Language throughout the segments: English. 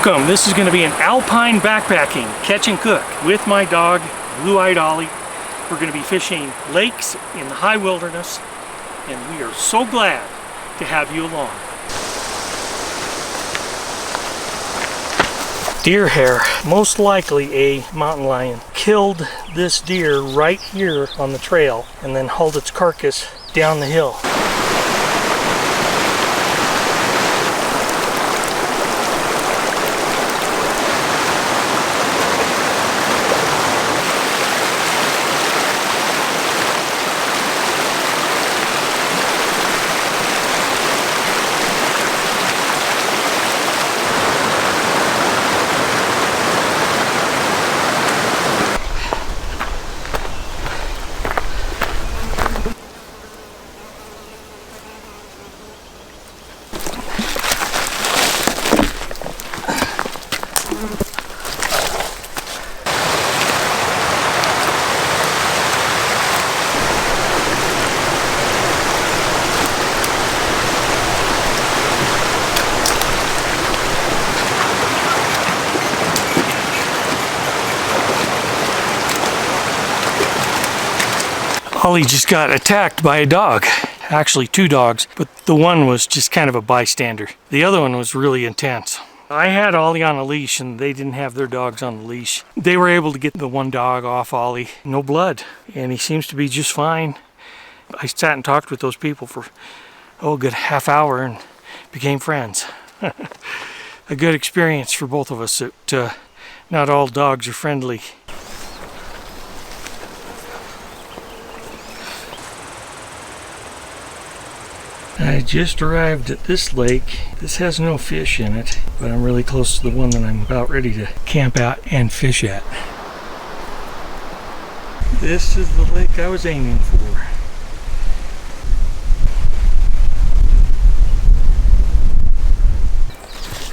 Welcome. This is going to be an alpine backpacking, catch and cook with my dog, blue-eyed Ollie. We're going to be fishing lakes in the high wilderness, and we are so glad to have you along. Deer hair, most likely a mountain lion, killed this deer right here on the trail and then hauled its carcass down the hill. Ollie just got attacked by a dog. Actually, two dogs, but the one was just kind of a bystander. The other one was really intense. I had Ollie on a leash and they didn't have their dogs on the leash. They were able to get the one dog off Ollie. No blood, and he seems to be just fine. I sat and talked with those people for, a good half hour and became friends. A good experience for both of us. Not all dogs are friendly. I just arrived at this lake. This has no fish in it, but I'm really close to the one that I'm about ready to camp out and fish at. This is the lake I was aiming for.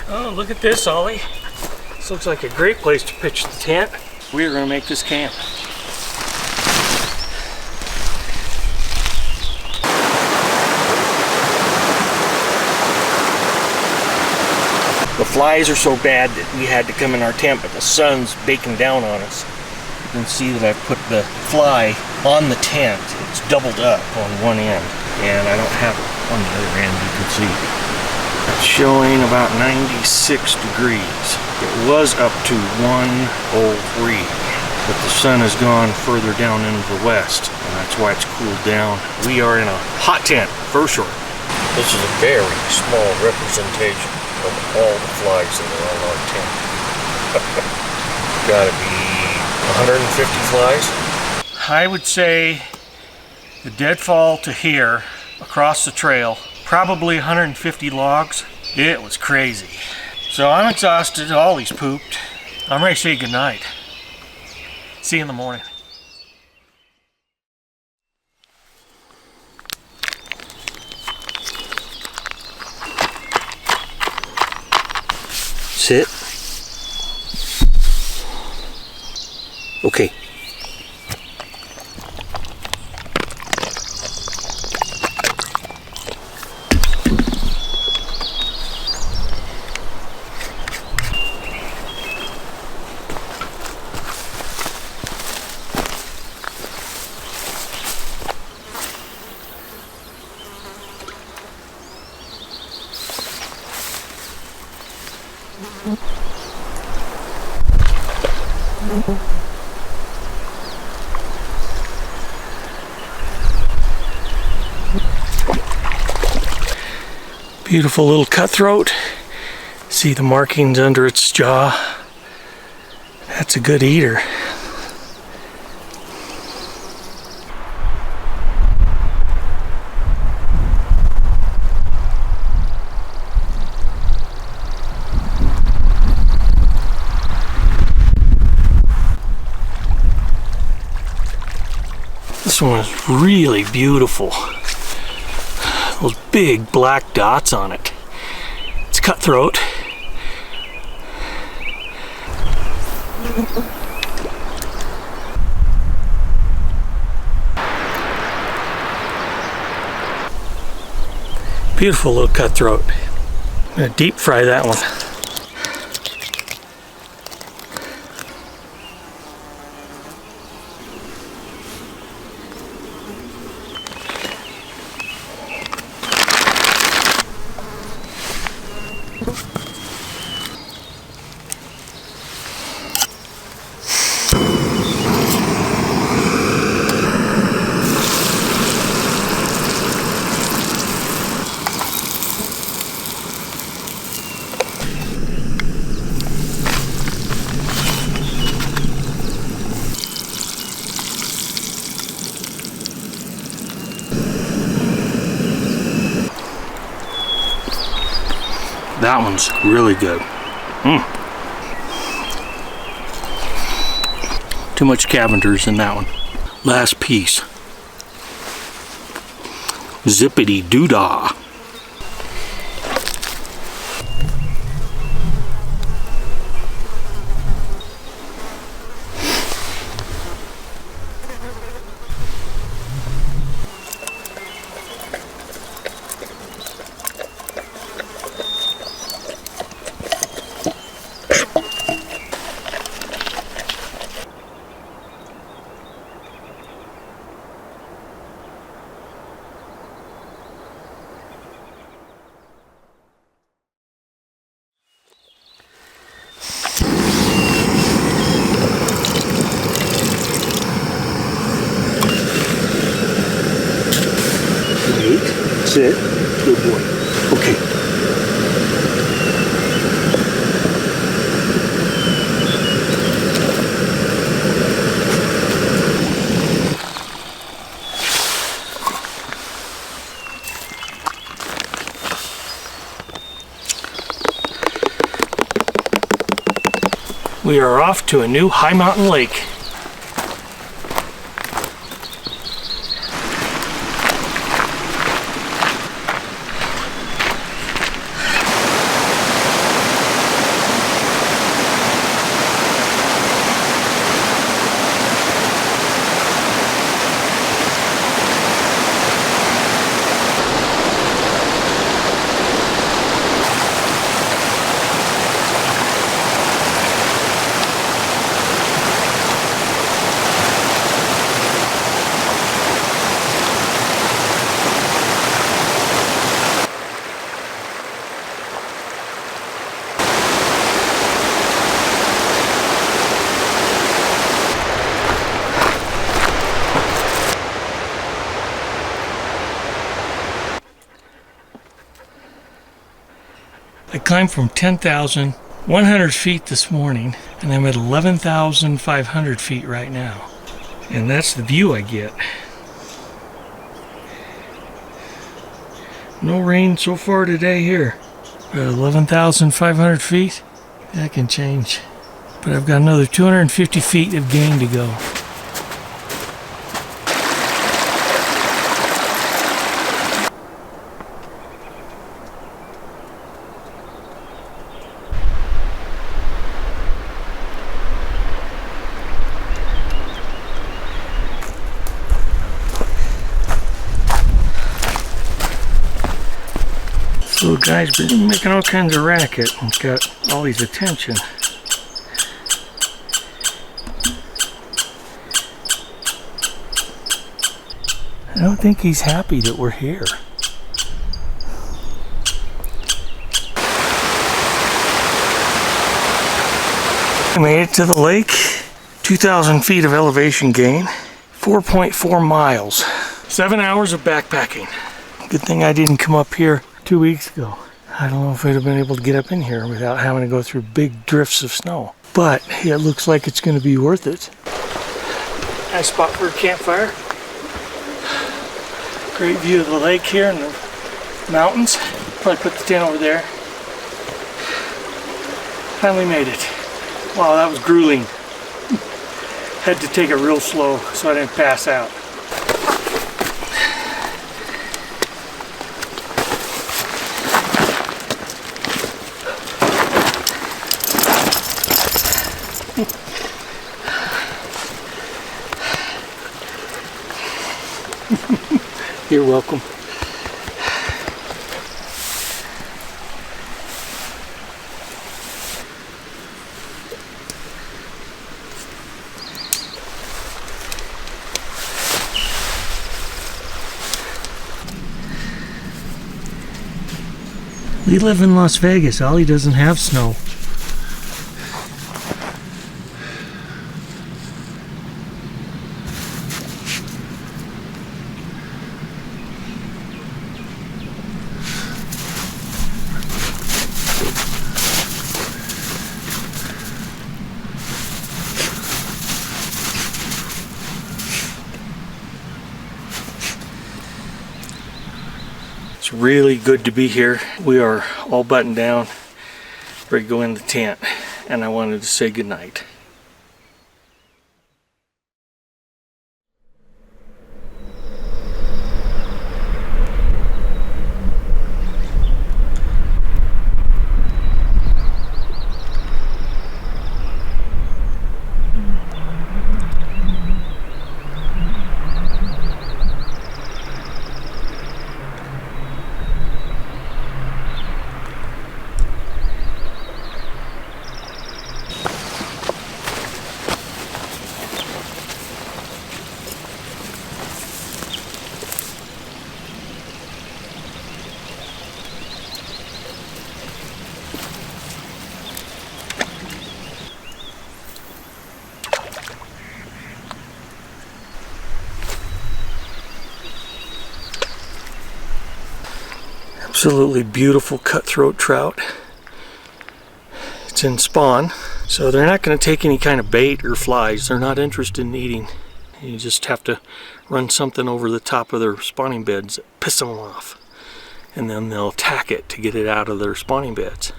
Oh, look at this, Ollie. This looks like a great place to pitch the tent. We're going to make this camp. The flies are so bad that we had to come in our tent, but the sun's baking down on us. You can see that I've put the fly on the tent. It's doubled up on one end, and I don't have it on the other end, you can see. It's showing about 96 degrees. It was up to 103, but the sun has gone further down into the west, and that's why it's cooled down. We are in a hot tent, for sure. This is a very small representation of all the flies that are on our tent. Gotta be 150 flies. I would say the deadfall to here, across the trail, probably 150 logs. It was crazy. So I'm exhausted, Ollie's pooped. I'm ready to say goodnight. See you in the morning. Sit. Okay. Beautiful little cutthroat. See the markings under its jaw. That's a good eater. This one is really beautiful. Those big black dots on it. It's cutthroat. Beautiful little cutthroat. I'm gonna deep fry that one. That one's really good. Too much Cavenders in that one. Last piece. Zippity doodah. Sit. Good boy. Okay. We are off to a new high mountain lake. I climbed from 10,100 feet this morning, and I'm at 11,500 feet right now. And that's the view I get. No rain so far today here. We're at 11,500 feet. That can change. But I've got another 250 feet of gain to go. Little guy's been making all kinds of racket and got Ollie's attention. I don't think he's happy that we're here. I made it to the lake. 2,000 feet of elevation gain. 4.4 miles. 7 hours of backpacking. Good thing I didn't come up here 2 weeks ago. I don't know if I'd have been able to get up in here without having to go through big drifts of snow. But it looks like it's going to be worth it. Nice spot for a campfire. Great view of the lake here and the mountains. Probably put the tent over there. Finally made it. Wow, that was grueling. Had to take it real slow so I didn't pass out. You're welcome. We live in Las Vegas. Ollie doesn't have snow. It's really good to be here. We are all buttoned down, ready to go in the tent, and I wanted to say goodnight. Absolutely beautiful cutthroat trout. It's in spawn, so they're not going to take any kind of bait or flies. They're not interested in eating. You just have to run something over the top of their spawning beds that piss them off, and then they'll attack it to get it out of their spawning beds.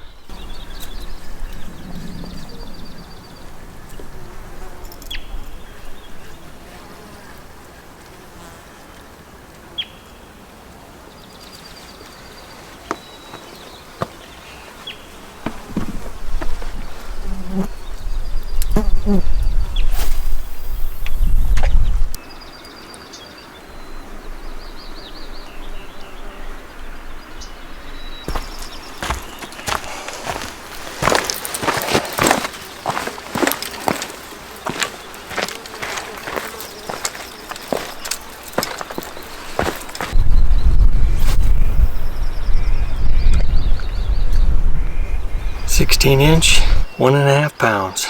"16" 1.5 pounds.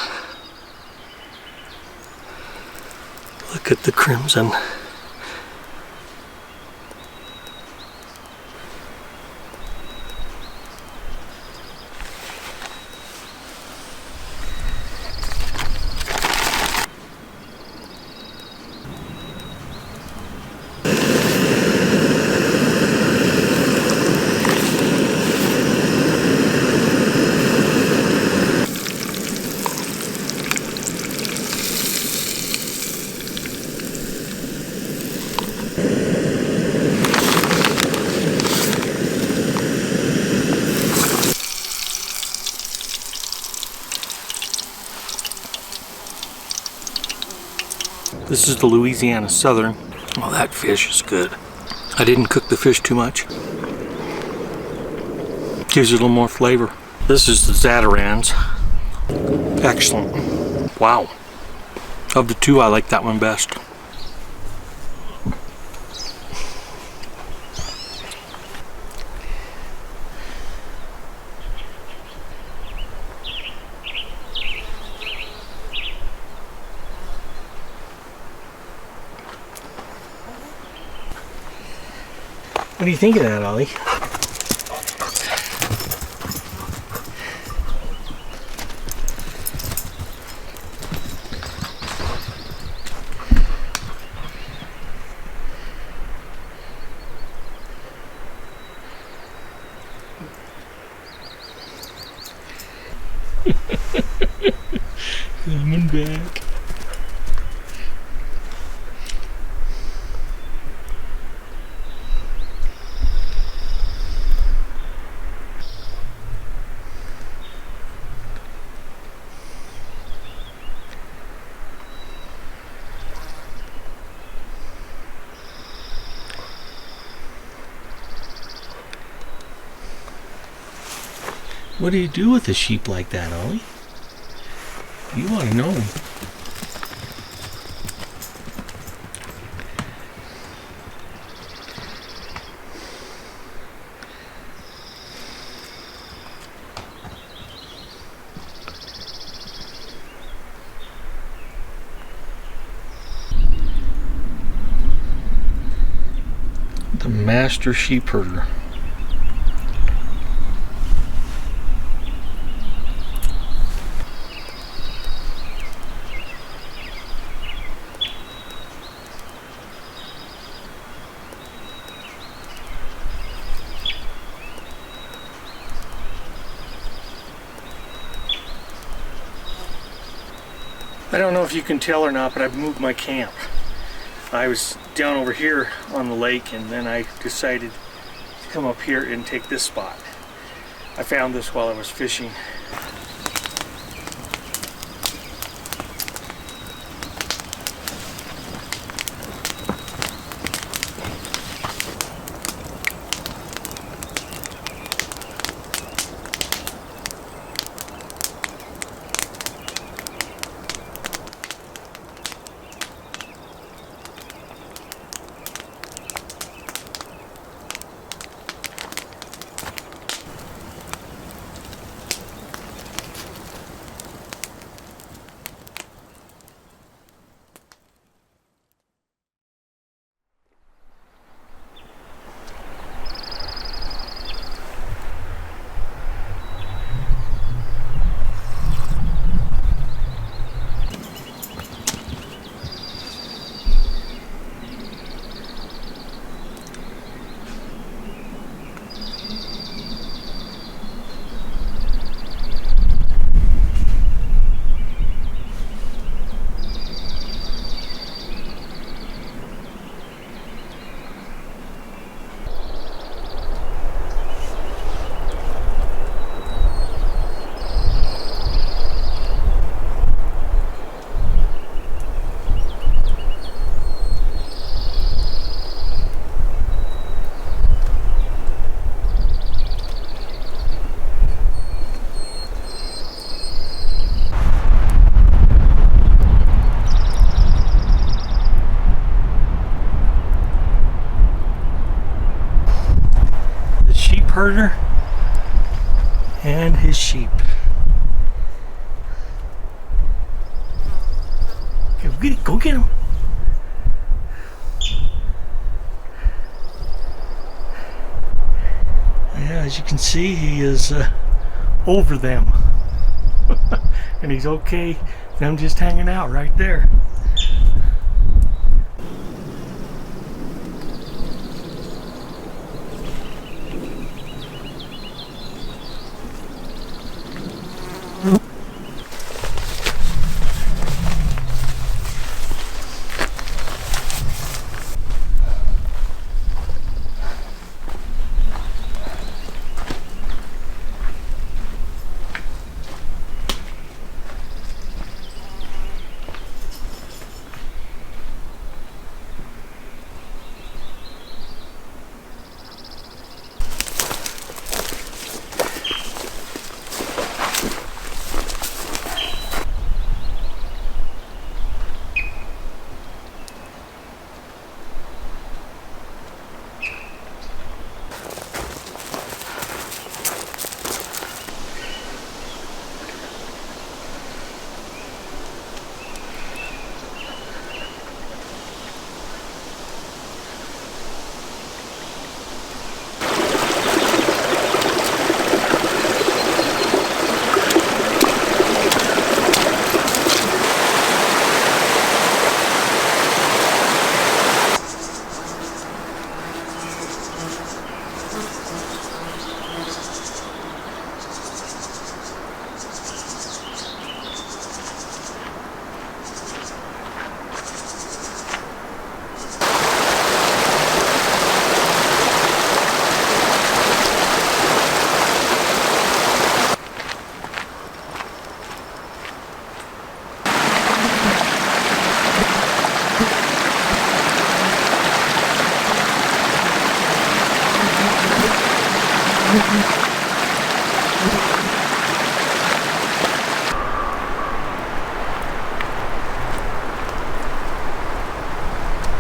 Look at the crimson. This is the Louisiana Southern. Oh, that fish is good. I didn't cook the fish too much. Gives you a little more flavor. This is the Zatarans. Excellent. Wow. Of the two, I like that one best. What do you think of that, Ollie? Coming back. What do you do with a sheep like that, Ollie? You ought to know. The master sheep herder. I don't know if you can tell or not, but I've moved my camp. I was down over here on the lake, and then I decided to come up here and take this spot. I found this while I was fishing. Herder and his sheep. Okay, go get him. Yeah, as you can see, he is over them. And he's okay, them just hanging out right there.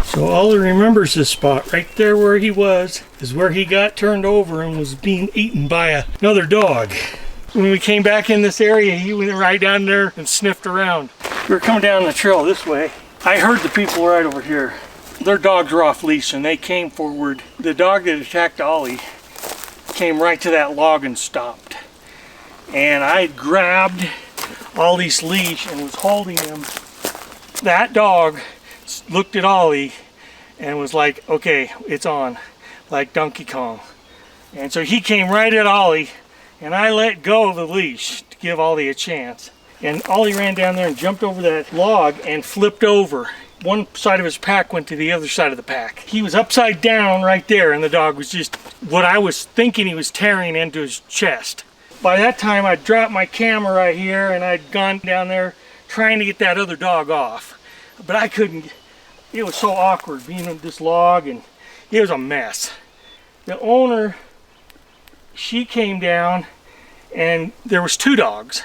So Ollie remembers this spot. Right there where he was is where he got turned over and was being eaten by another dog. When we came back in this area, he went right down there and sniffed around. We were coming down the trail this way. I heard the people right over here. Their dogs were off leash and they came forward. The dog that attacked Ollie came right to that log and stopped. And I grabbed Ollie's leash and was holding him. That dog looked at Ollie and was like, okay, it's on, like Donkey Kong. And so he came right at Ollie, and I let go of the leash to give Ollie a chance. And Ollie ran down there and jumped over that log and flipped over. One side of his pack went to the other side of the pack. He was upside down right there, and the dog was just what I was thinking he was tearing into his chest. By that time, I'd dropped my camera right here, and I'd gone down there trying to get that other dog off. But I couldn't. It was so awkward being on this log, and it was a mess. The owner, she came down, and there was 2 dogs,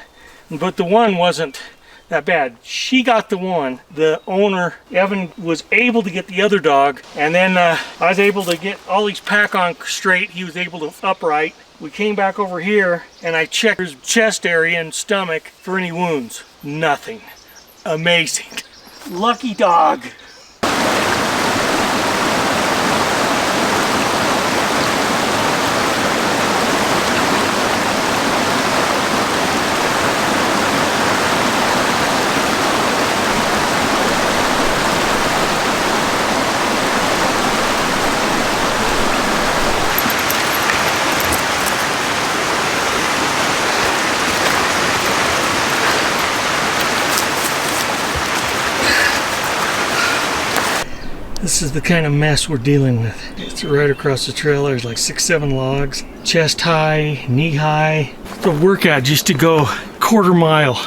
but the one wasn't that bad. She got the one. The owner, Evan, was able to get the other dog, and then I was able to get Ollie's pack on straight. He was able to upright. We came back over here, and I checked his chest area and stomach for any wounds. Nothing. Amazing. Lucky dog. This is the kind of mess we're dealing with. It's right across the trail. There's like 6-7 logs, chest high, knee high. It's a workout just to go quarter mile.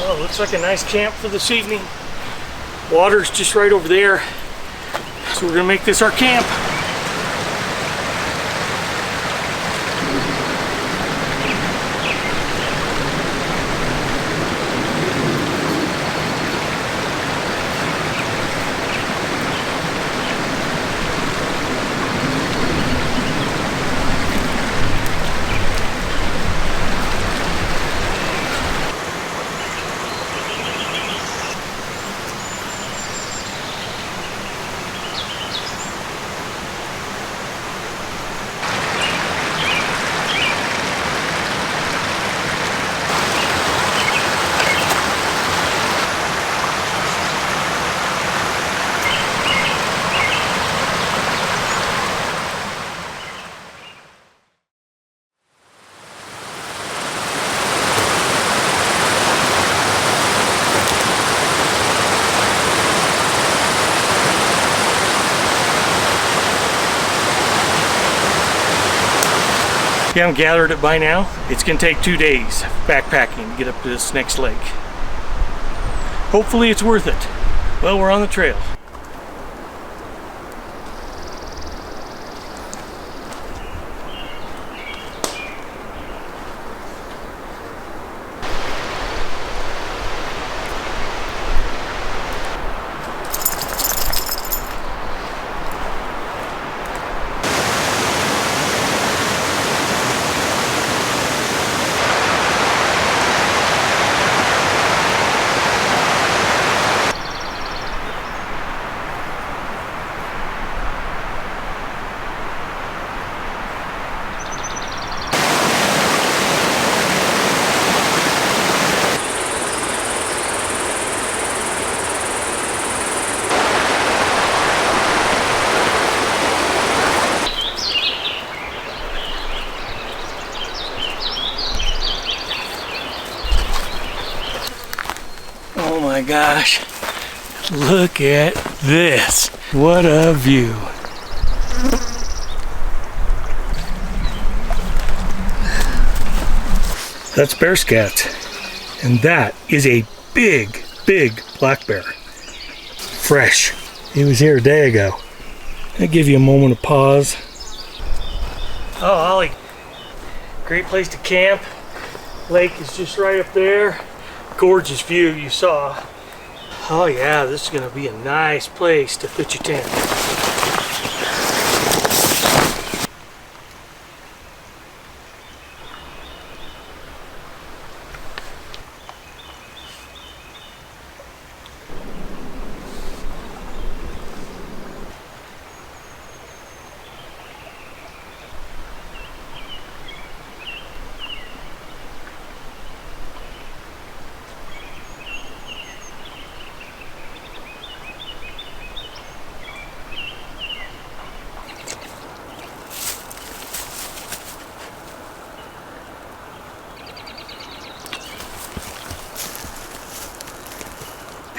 Well, looks like a nice camp for this evening. Water's just right over there. So we're gonna make this our camp. If you haven't gathered it by now, it's going to take 2 days backpacking to get up to this next lake. Hopefully it's worth it. Well, we're on the trail. Oh my gosh, look at this. What a view. That's bear scat, and that is a big, big black bear. Fresh. He was here a day ago. I'll give you a moment of pause. Oh, Ollie, great place to camp. Lake is just right up there. Gorgeous view you saw. Oh yeah, this is gonna be a nice place to pitch your tent.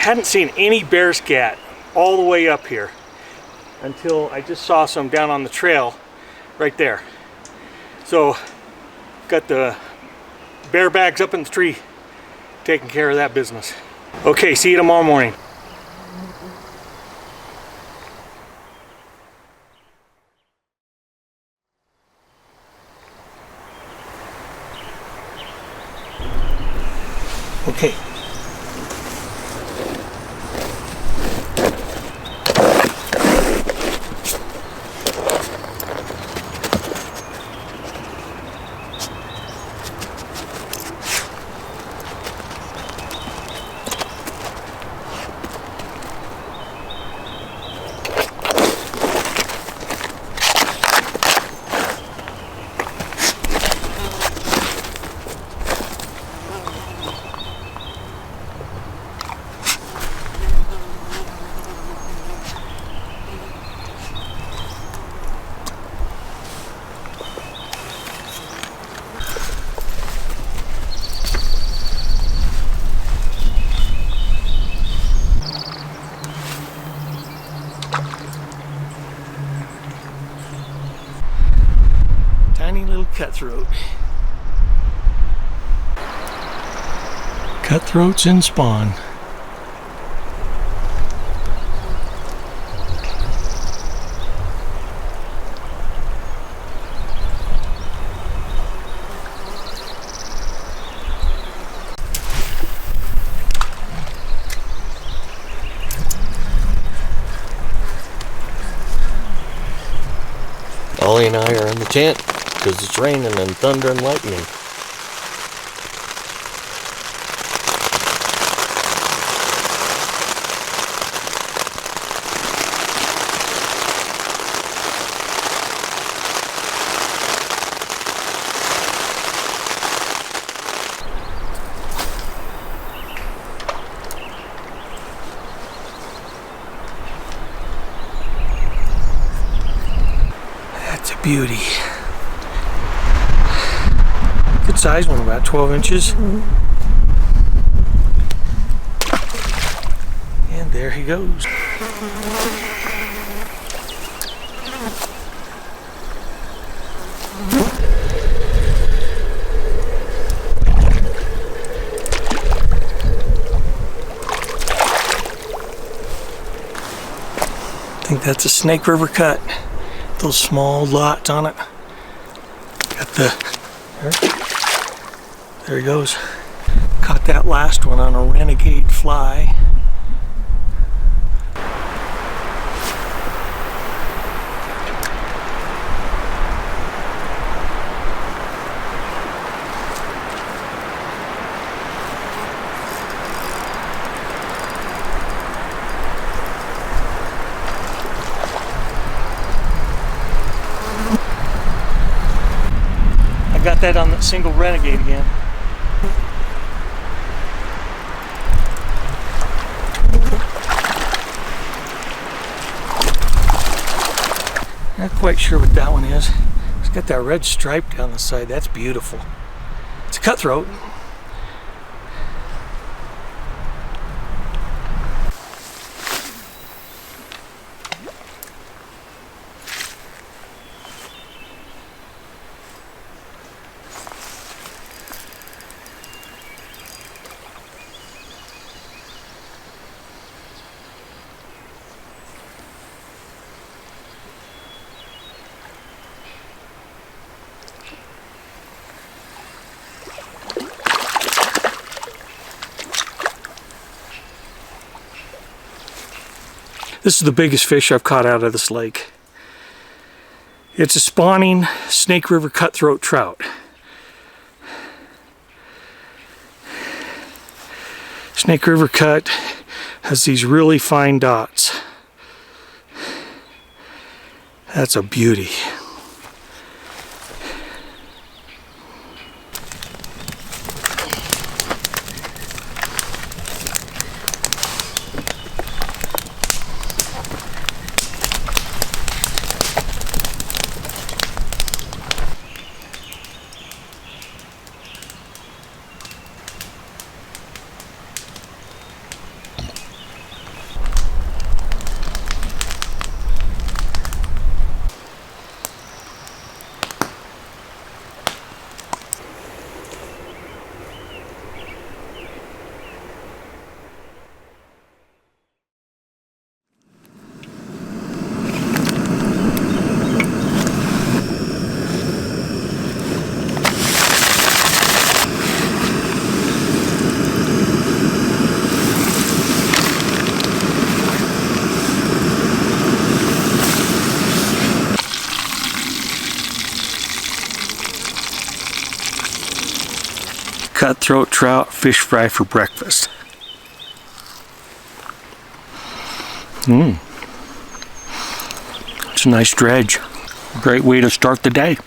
hadn't seen any bear scat all the way up here until I just saw some down on the trail right there. So got the bear bags up in the tree, taking care of that business. Okay, see you tomorrow morning. Okay. Tiny little cutthroat. Cutthroats in spawn. Ollie and I are in the tent because it's raining and thunder and lightning. That's a beauty. Good size one, about 12 inches. And there he goes. I think that's a Snake River cut. Those small dots on it. Got there he goes. Caught that last one on a renegade fly. I got that on that single renegade again. Not quite sure what that one is. It's got that red stripe down the side. That's beautiful. It's a cutthroat. This is the biggest fish I've caught out of this lake. It's a spawning Snake River cutthroat trout. Snake River cut has these really fine dots. That's a beauty. cutthroat trout fish fry for breakfast. It's a nice dredge. Great way to start the day.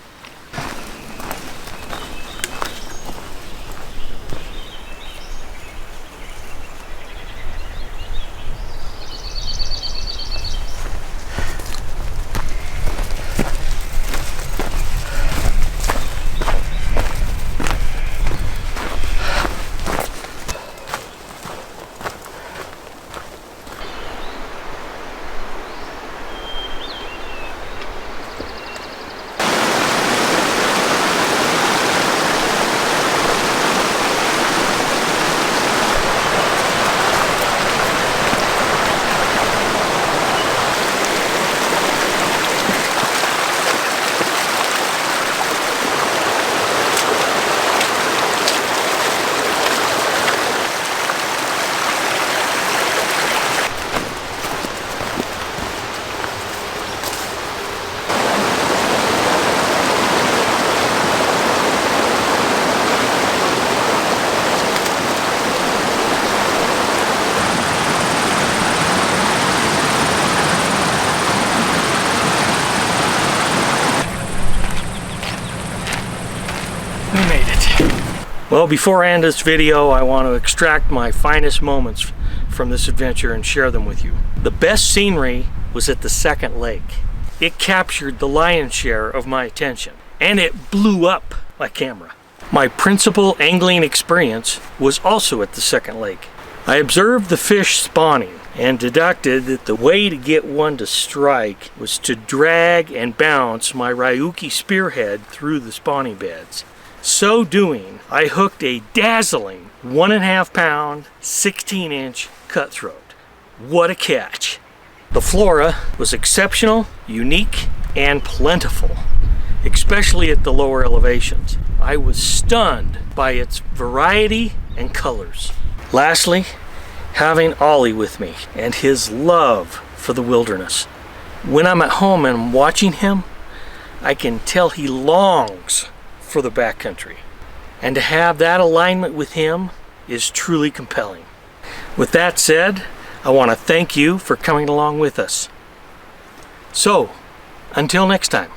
Well, before I end this video, I want to extract my finest moments from this adventure and share them with you. The best scenery was at the second lake. It captured the lion's share of my attention, and it blew up my camera. My principal angling experience was also at the second lake. I observed the fish spawning and deducted that the way to get one to strike was to drag and bounce my Ryuki spearhead through the spawning beds. So doing, I hooked a dazzling 1.5 pound, 16-inch cutthroat. What a catch! The flora was exceptional, unique, and plentiful, especially at the lower elevations. I was stunned by its variety and colors. Lastly, having Ollie with me and his love for the wilderness. When I'm at home and watching him, I can tell he longs for the backcountry, and to have that alignment with him is truly compelling. With that said, I want to thank you for coming along with us. So, until next time.